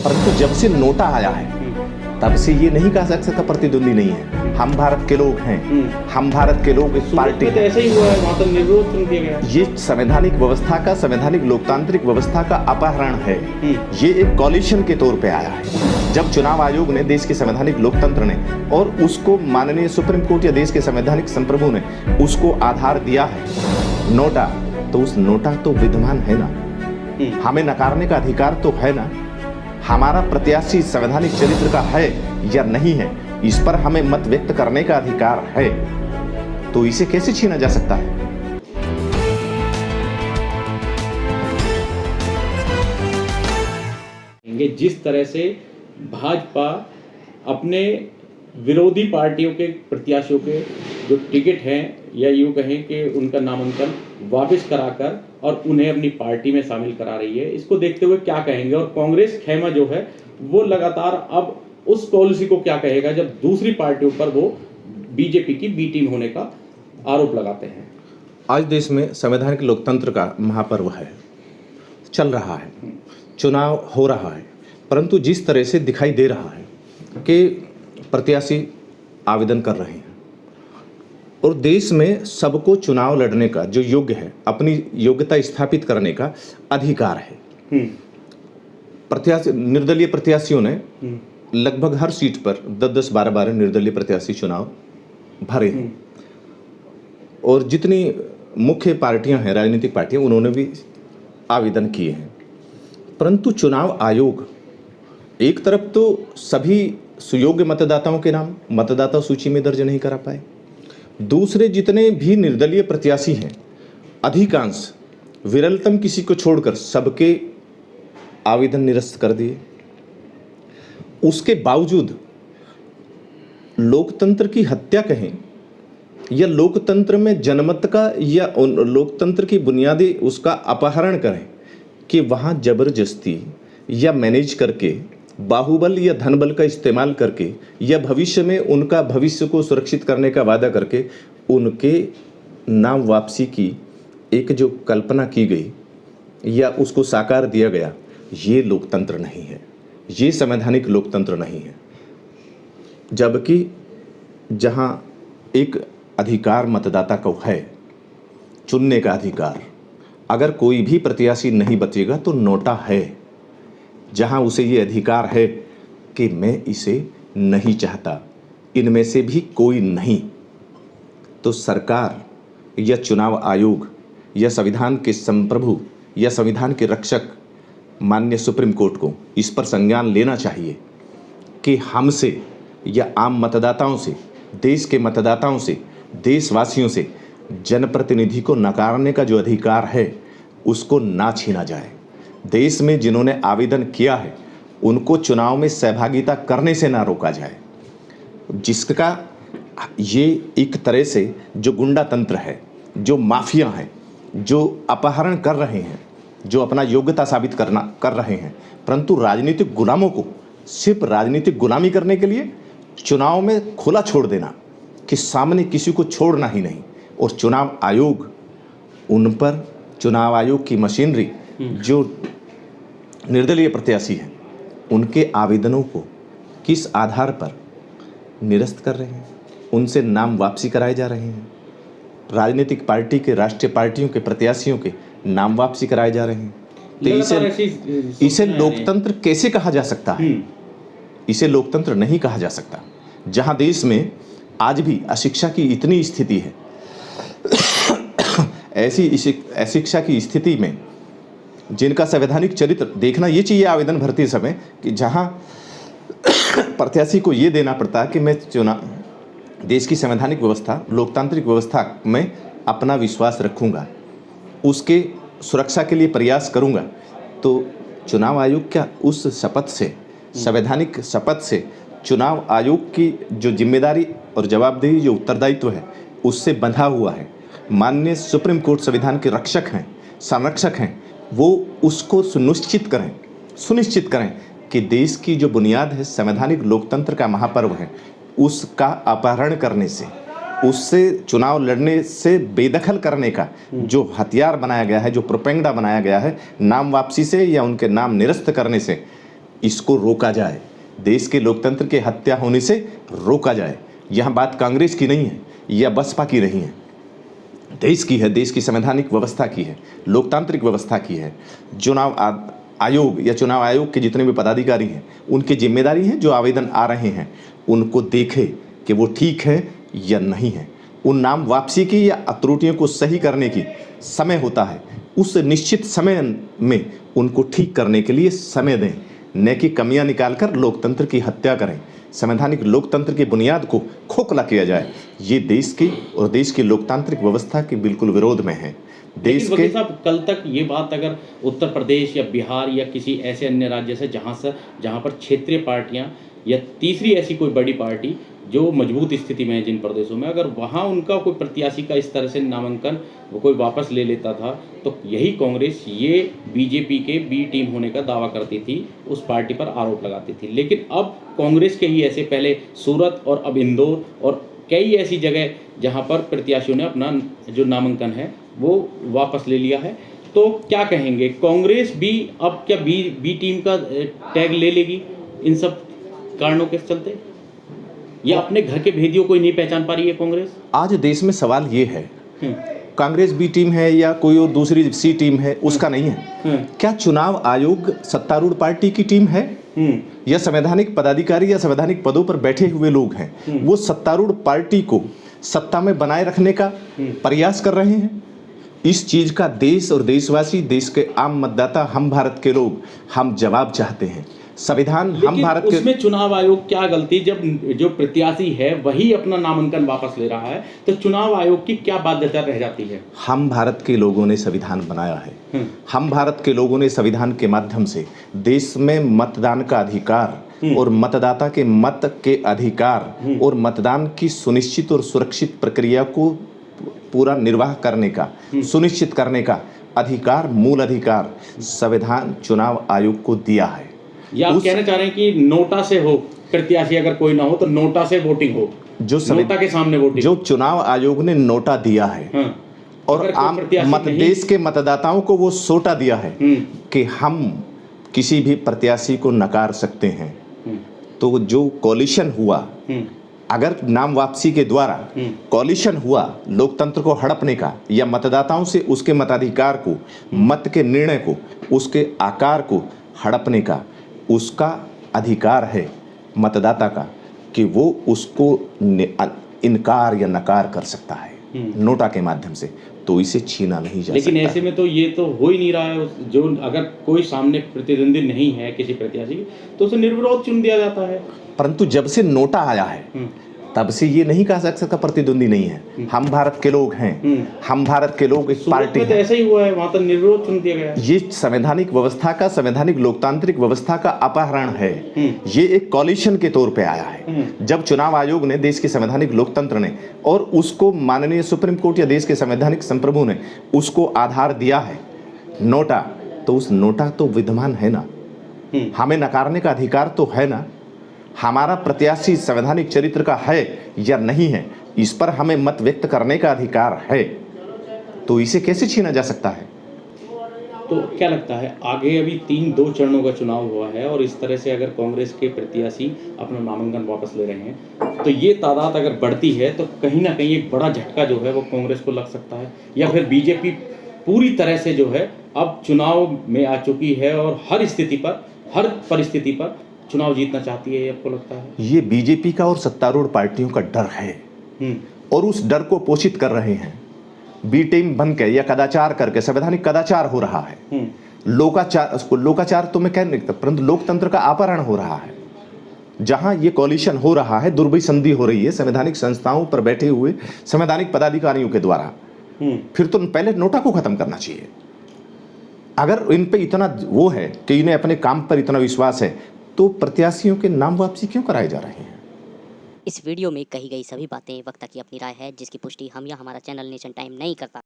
परंतु जब से नोटा आया है तब से ये नहीं कहा जा सकता प्रतिद्वंदी नहीं है। हम भारत के लोग हैं, हम भारत के लोग एक पार्टी तो ऐसा ही हुआ है, वहाँ तो निर्विरोध चुन दिया गया। ये संवैधानिक व्यवस्था का, संवैधानिक लोकतांत्रिक व्यवस्था का अपहरण है। ये एक कॉलिशन के तौर पे आया है। जब चुनाव आयोग ने, देश के संवैधानिक लोकतंत्र ने, और उसको माननीय सुप्रीम कोर्ट या देश के संवैधानिक संप्रभु ने उसको आधार दिया है नोटा, तो उस नोटा तो विद्यमान है ना, हमें नकारने का अधिकार तो है ना। हमारा प्रत्याशी संवैधानिक चरित्र का है या नहीं है, इस पर हमें मत व्यक्त करने का अधिकार है, तो इसे कैसे छीना जा सकता है? जिस तरह से भाजपा अपने विरोधी पार्टियों के प्रत्याशियों के जो टिकट हैं, या यूँ कहें कि उनका नामांकन वापस कराकर और उन्हें अपनी पार्टी में शामिल करा रही है, इसको देखते हुए क्या कहेंगे? और कांग्रेस खेमा जो है वो लगातार अब उस पॉलिसी को क्या कहेगा जब दूसरी पार्टियों पर वो बीजेपी की बी टीम होने का आरोप लगाते हैं? आज देश में संवैधानिक लोकतंत्र का महापर्व है, चल रहा है, चुनाव हो रहा है, परंतु जिस तरह से दिखाई दे रहा है कि प्रत्याशी आवेदन कर रहे हैं और देश में सबको चुनाव लड़ने का जो योग्य है, अपनी योग्यता स्थापित करने का अधिकार है। प्रत्याशी, निर्दलीय प्रत्याशियों ने लगभग हर सीट पर 10-10, 12-12 निर्दलीय प्रत्याशी चुनाव भरे हैं और जितनी मुख्य पार्टियां हैं, राजनीतिक पार्टियां, उन्होंने भी आवेदन किए हैं। परंतु चुनाव आयोग एक तरफ तो सभी सुयोग्य मतदाताओं के नाम मतदाता सूची में दर्ज नहीं करा पाए, दूसरे जितने भी निर्दलीय प्रत्याशी हैं अधिकांश, विरलतम किसी को छोड़कर सबके आवेदन निरस्त कर दिए। उसके बावजूद लोकतंत्र की हत्या कहें या लोकतंत्र में जनमत का या लोकतंत्र की बुनियादी उसका अपहरण करें कि वहाँ जबरदस्ती या मैनेज करके, बाहुबल या धनबल का इस्तेमाल करके या भविष्य में उनका भविष्य को सुरक्षित करने का वादा करके उनके नाम वापसी की एक जो कल्पना की गई या उसको साकार दिया गया, ये लोकतंत्र नहीं है, ये संवैधानिक लोकतंत्र नहीं है। जबकि जहाँ एक अधिकार मतदाता को है चुनने का अधिकार, अगर कोई भी प्रत्याशी नहीं बचेगा तो नोटा है, जहाँ उसे ये अधिकार है कि मैं इसे नहीं चाहता, इनमें से भी कोई नहीं, तो सरकार या चुनाव आयोग या संविधान के संप्रभु या संविधान के रक्षक माननीय सुप्रीम कोर्ट को इस पर संज्ञान लेना चाहिए कि हमसे या आम मतदाताओं से, देश के मतदाताओं से, देशवासियों से जनप्रतिनिधि को नकारने का जो अधिकार है उसको ना छीना जाए। देश में जिन्होंने आवेदन किया है उनको चुनाव में सहभागिता करने से ना रोका जाए, जिसका ये एक तरह से जो गुंडा तंत्र है, जो माफिया हैं, जो अपहरण कर रहे हैं, जो अपना योग्यता साबित कर रहे हैं, परंतु राजनीतिक गुलामों को सिर्फ राजनीतिक गुलामी करने के लिए चुनाव में खुला छोड़ देना कि सामने किसी को छोड़ना ही नहीं, और चुनाव आयोग उन पर, चुनाव आयोग की मशीनरी जो निर्दलीय प्रत्याशी हैं उनके आवेदनों को किस आधार पर निरस्त कर रहे हैं, उनसे नाम वापसी कराए जा रहे हैं, राजनीतिक पार्टी के, राष्ट्रीय पार्टियों के प्रत्याशियों के नाम वापसी कराए जा रहे हैं, तो इसे लोकतंत्र कैसे कहा जा सकता है? इसे लोकतंत्र नहीं कहा जा सकता। जहां देश में आज भी अशिक्षा की इतनी स्थिति है, ऐसी अशिक्षा की स्थिति में जिनका संवैधानिक चरित्र देखना ये चाहिए आवेदन भरते समय कि जहां प्रत्याशी को ये देना पड़ता है कि मैं देश की संवैधानिक व्यवस्था, लोकतांत्रिक व्यवस्था में अपना विश्वास रखूंगा, उसके सुरक्षा के लिए प्रयास करूंगा, तो चुनाव आयोग क्या उस शपथ से, संवैधानिक शपथ से, चुनाव आयोग की जो जिम्मेदारी और जवाबदेही, जो उत्तरदायित्व है, उससे बंधा हुआ है? माननीय सुप्रीम कोर्ट संविधान के रक्षक हैं, संरक्षक हैं, वो उसको सुनिश्चित करें कि देश की जो बुनियाद है, संवैधानिक लोकतंत्र का महापर्व है, उसका अपहरण करने से, उससे चुनाव लड़ने से बेदखल करने का जो हथियार बनाया गया है, जो प्रोपेगेंडा बनाया गया है, नाम वापसी से या उनके नाम निरस्त करने से, इसको रोका जाए, देश के लोकतंत्र के हत्या होने से रोका जाए। यहाँ बात कांग्रेस की नहीं है या बसपा की नहीं है, देश की है, देश की संवैधानिक व्यवस्था की है, लोकतांत्रिक व्यवस्था की है। चुनाव आयोग या चुनाव आयोग के जितने भी पदाधिकारी हैं, उनकी जिम्मेदारी है जो आवेदन आ रहे हैं उनको देखे कि वो ठीक है या नहीं है। उन नाम वापसी की या त्रुटियों को सही करने की समय होता है, उस निश्चित समय में उनको ठीक करने के लिए समय दें, न कि कमियां निकालकर लोकतंत्र की हत्या करें। संवैधानिक लोकतंत्र की बुनियाद को खोखला किया जाए, ये देश की और देश की लोकतांत्रिक व्यवस्था के बिल्कुल विरोध में है। देश के साहब, कल तक ये बात अगर उत्तर प्रदेश या बिहार या किसी ऐसे अन्य राज्य से जहाँ पर क्षेत्रीय पार्टियां या तीसरी ऐसी कोई बड़ी पार्टी जो मजबूत स्थिति में है जिन प्रदेशों में, अगर वहाँ उनका कोई प्रत्याशी का इस तरह से नामांकन वो कोई वापस ले लेता था तो यही कांग्रेस ये बीजेपी के बी टीम होने का दावा करती थी, उस पार्टी पर आरोप लगाती थी। लेकिन अब कांग्रेस के ही ऐसे, पहले सूरत और अब इंदौर और कई ऐसी जगह जहाँ पर प्रत्याशियों ने अपना जो नामांकन है वो वापस ले लिया है। तो क्या कहेंगे, कांग्रेस भी अब क्या बी टीम का टैग ले लेगी इन सब कारणों के चलते, या अपने घर के भेदियों को ही नहीं पहचान पा रही है कांग्रेस? आज देश में सवाल ये है, कांग्रेस बी टीम है या कोई और दूसरी सी टीम है, उसका नहीं है। क्या चुनाव आयोग सत्तारूढ़ पार्टी की टीम है या संवैधानिक पदाधिकारी या संवैधानिक पदों पर बैठे हुए लोग हैं, वो सत्तारूढ़ पार्टी को सत्ता में बनाए रखने का प्रयास कर रहे हैं? इस चीज का देश और देशवासी, देश के आम मतदाता, हम भारत के लोग, हम जवाब चाहते हैं। संविधान हम भारत के, उसमें चुनाव आयोग क्या गलती, जब जो प्रत्याशी है वही अपना नामांकन वापस ले रहा है तो चुनाव आयोग की क्या बाध्यता रह जाती है? हम भारत के लोगों ने संविधान बनाया है, हम भारत के लोगों ने संविधान के माध्यम से देश में मतदान का अधिकार और मतदाता के मत के अधिकार और मतदान की सुनिश्चित और सुरक्षित प्रक्रिया को पूरा निर्वाह करने का, सुनिश्चित करने का अधिकार, मूल अधिकार संविधान चुनाव आयोग को दिया है। या आप कहना चाह रहे हैं कि नोटा से हो, प्रत्याशी अगर कोई ना हो तो नोटा से वोटिंग हो, जो नोटा के सामने वोटिंग, जो चुनाव आयोग ने नोटा दिया है और आम देश के मतदाताओं को वो सोटा दिया है कि हम किसी भी प्रत्याशी को नकार सकते हैं। तो जो कॉलिशन हुआ, अगर नाम वापसी के द्वारा कॉलिशन हुआ लोकतंत्र को हड़पने का या मतदाताओं से उसके मताधिकार को, मत के निर्णय को, उसके आकार को हड़पने का, उसका अधिकार है मतदाता का कि वो उसको इनकार या नकार कर सकता है नोटा के माध्यम से, तो इसे छीना नहीं जा लेकिन सकता। ऐसे में तो ये तो हो ही नहीं रहा है। जो अगर कोई सामने प्रतिद्वंदी नहीं है किसी प्रत्याशी तो उसे निर्विरोध चुन दिया जाता है। परंतु जब से नोटा आया है तब से ये नहीं कहा जा सकता प्रतिद्वंदी नहीं है। हम भारत के लोग हैं, हम भारत के लोग एक पार्टी तो ऐसा ही हुआ है, वहां तो निर्विरोध चुन दिया गया है। ये संवैधानिक व्यवस्था का, संवैधानिक लोकतांत्रिक व्यवस्था का अपहरण है। ये एक कॉलिशन के तौर पे आया है। जब चुनाव आयोग ने, देश के संवैधानिक लोकतंत्र ने, और उसको माननीय सुप्रीम कोर्ट या देश के संवैधानिक संप्रभु ने उसको आधार दिया है नोटा, तो उस नोटा तो विद्यमान है ना, हमें नकारने का अधिकार तो है ना। हमारा प्रत्याशी संवैधानिक चरित्र का है या नहीं है, इस पर हमें मत व्यक्त करने का अधिकार है, तो इसे कैसे छीना जा सकता है? तो क्या लगता है आगे अभी 3-2 चरणों का चुनाव हुआ है और इस तरह से अगर कांग्रेस के प्रत्याशी अपना नामांकन वापस ले रहे हैं तो ये तादाद अगर बढ़ती है तो कहीं ना कहीं एक बड़ा झटका जो है वो कांग्रेस को लग सकता है, या फिर बीजेपी पूरी तरह से जो है अब चुनाव में आ चुकी है और हर स्थिति पर, हर परिस्थिति पर चुनाव जीतना चाहती है, आपको लगता है? ये बीजेपी का और सत्तारूढ़ पार्टियों का डर है और उस डर को पोषित कर रहे हैं। बी टीम बन के या कदाचार करके संवैधानिक कदाचार हो रहा है, लोकाचार तो मैं कह नहीं सकता, परंतु लोकतंत्र का अपहरण हो रहा है। जहां ये कॉलिशन हो रहा है, दुर्भय संधि हो रही है संवैधानिक संस्थाओं पर बैठे हुए संवैधानिक पदाधिकारियों के द्वारा, फिर तो पहले नोटा को खत्म करना चाहिए। अगर इन पे इतना वो है कि इन्हें अपने काम पर इतना विश्वास है तो प्रत्याशियों के नाम वापसी क्यों कराए जा रहे हैं? इस वीडियो में कही गई सभी बातें वक्ता की अपनी राय है, जिसकी पुष्टि हम या हमारा चैनल नेशन टाइम नहीं करता।